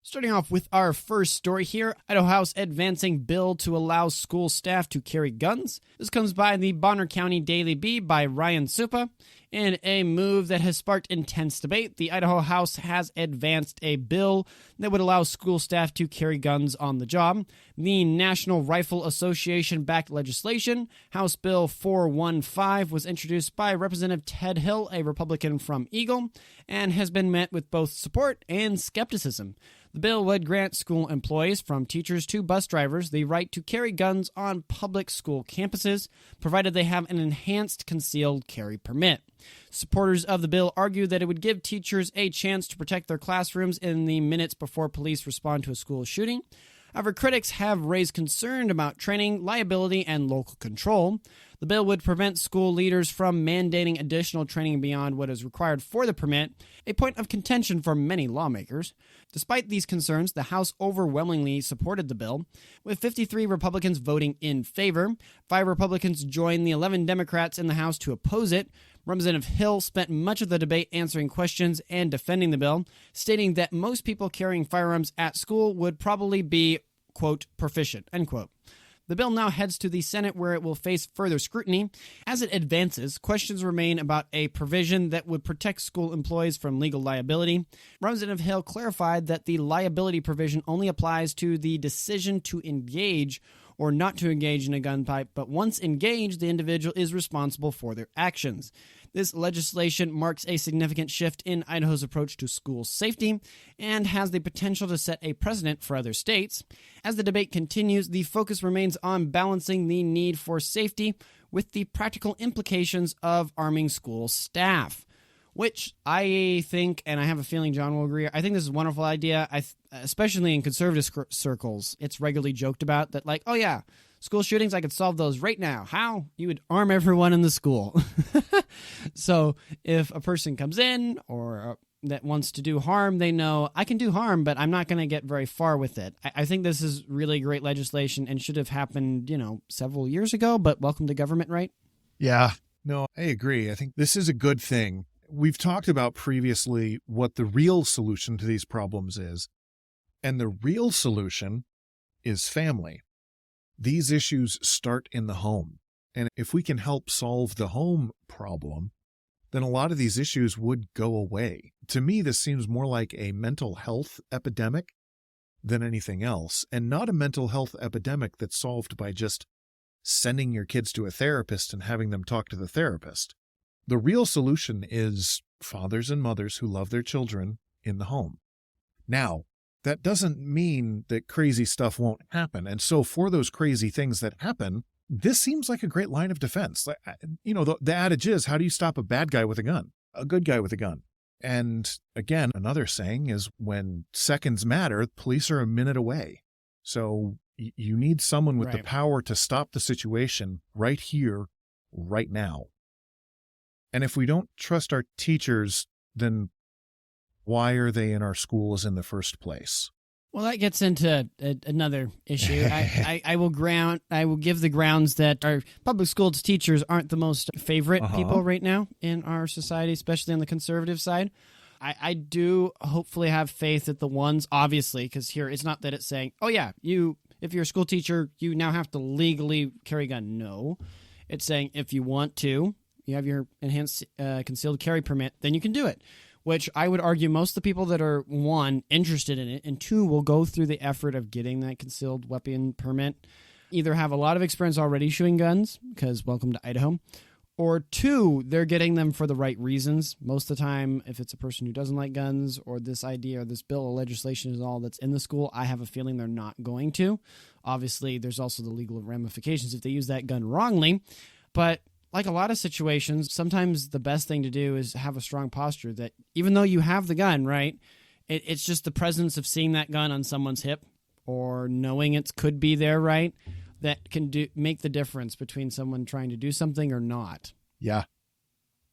Starting off with our first story here, Idaho House advancing bill to allow school staff to carry guns. This comes by the Bonner County Daily Bee by Ryan Supa. In a move that has sparked intense debate, the Idaho House has advanced a bill that would allow school staff to carry guns on the job. The National Rifle Association-backed legislation, House Bill 415, was introduced by Representative Ted Hill, a Republican from Eagle, and has been met with both support and skepticism. The bill would grant school employees, from teachers to bus drivers, the right to carry guns on public school campuses, provided they have an enhanced concealed carry permit. Supporters of the bill argue that it would give teachers a chance to protect their classrooms in the minutes before police respond to a school shooting. However, critics have raised concern about training, liability, and local control. The bill would prevent school leaders from mandating additional training beyond what is required for the permit, a point of contention for many lawmakers. Despite these concerns, the House overwhelmingly supported the bill, with 53 Republicans voting in favor. 5 Republicans joined the 11 Democrats in the House to oppose it. Representative Hill spent much of the debate answering questions and defending the bill, stating that most people carrying firearms at school would probably be, quote, proficient, end quote. The bill now heads to the Senate, where it will face further scrutiny. As it advances, questions remain about a provision that would protect school employees from legal liability. Representative Hill clarified that the liability provision only applies to the decision to engage or not to engage in a gunfight, but once engaged, the individual is responsible for their actions. This legislation marks a significant shift in Idaho's approach to school safety and has the potential to set a precedent for other states. As the debate continues, the focus remains on balancing the need for safety with the practical implications of arming school staff, which I think, and I have a feeling John will agree, I think this is a wonderful idea, especially in conservative circles. It's regularly joked about that, like, oh yeah, school shootings, I could solve those right now. How? You would arm everyone in the school. So if a person comes in or that wants to do harm, they know I can do harm, but I'm not going to get very far with it. I think this is really great legislation and should have happened, several years ago, but welcome to government, right? Yeah, no, I agree. I think this is a good thing. We've talked about previously what the real solution to these problems is, and the real solution is family. These issues start in the home, and if we can help solve the home problem, then a lot of these issues would go away. To me, this seems more like a mental health epidemic than anything else, and not a mental health epidemic that's solved by just sending your kids to a therapist and having them talk to the therapist. The real solution is fathers and mothers who love their children in the home. Now, that doesn't mean that crazy stuff won't happen. And so for those crazy things that happen, this seems like a great line of defense. The adage is, how do you stop a bad guy with a gun? A good guy with a gun. And again, another saying is, when seconds matter, police are a minute away. So you need someone with the power to stop the situation right here, right now. And if we don't trust our teachers, then why are they in our schools in the first place? Well, that gets into another issue. I will give the grounds that our public school teachers aren't the most favorite people right now in our society, especially on the conservative side. I do hopefully have faith that the ones, obviously, because here it's not that it's saying, oh yeah, if you're a school teacher, you now have to legally carry a gun. No, it's saying if you want to, you have your enhanced concealed carry permit, then you can do it. Which I would argue most of the people that are, 1, interested in it, and 2, will go through the effort of getting that concealed weapon permit, either have a lot of experience already shooting guns, because welcome to Idaho, or 2, they're getting them for the right reasons. Most of the time, if it's a person who doesn't like guns, or this idea or this bill or legislation is all that's in the school, I have a feeling they're not going to. Obviously, there's also the legal ramifications if they use that gun wrongly, but like a lot of situations, sometimes the best thing to do is have a strong posture that even though you have the gun, right, it's just the presence of seeing that gun on someone's hip or knowing it could be there, right, that can make the difference between someone trying to do something or not. Yeah.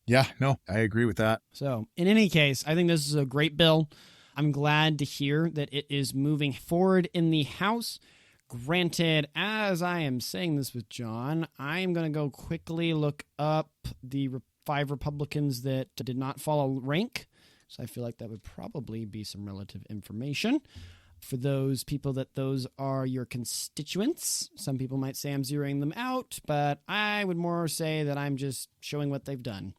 Yeah, no, I agree with that. So in any case, I think this is a great bill. I'm glad to hear that it is moving forward in the House. Granted, as I am saying this with John, I am going to go quickly look up the 5 Republicans that did not follow rank. So I feel like that would probably be some relative information. For those people that those are your constituents, some people might say I'm zeroing them out, but I would more say that I'm just showing what they've done.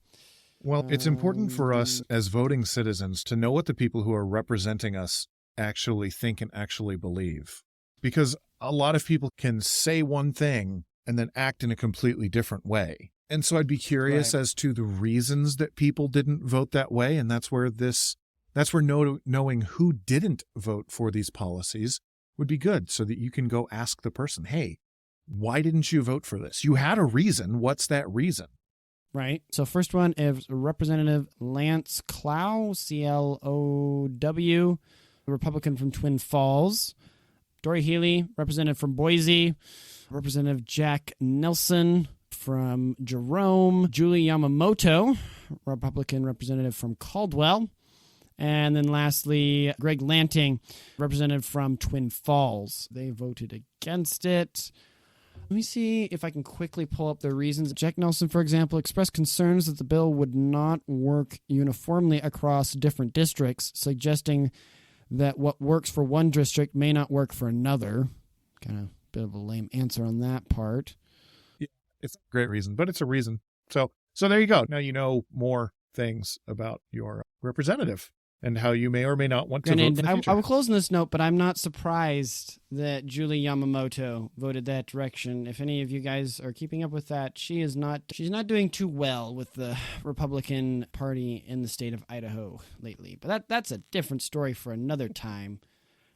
Well, it's important for us as voting citizens to know what the people who are representing us actually think and actually believe. Because a lot of people can say one thing and then act in a completely different way. And so I'd be curious as to the reasons that people didn't vote that way. And that's where knowing who didn't vote for these policies would be good, so that you can go ask the person, hey, why didn't you vote for this? You had a reason. What's that reason? Right. So first one is Representative Lance Clow, CLOW, Republican from Twin Falls. Dory Healy, representative from Boise. Representative Jack Nelson from Jerome. Julie Yamamoto, Republican representative from Caldwell. And then lastly, Greg Lanting, representative from Twin Falls. They voted against it. Let me see if I can quickly pull up the reasons. Jack Nelson, for example, expressed concerns that the bill would not work uniformly across different districts, suggesting that what works for one district may not work for another. Kind of a bit of a lame answer on that part. Yeah, it's a great reason, but it's a reason. So there you go. Now you know more things about your representative and how you may or may not want to vote in the future. I will close on this note, but I'm not surprised that Julie Yamamoto voted that direction. If any of you guys are keeping up with that, she's not doing too well with the Republican Party in the state of Idaho lately. But that's a different story for another time.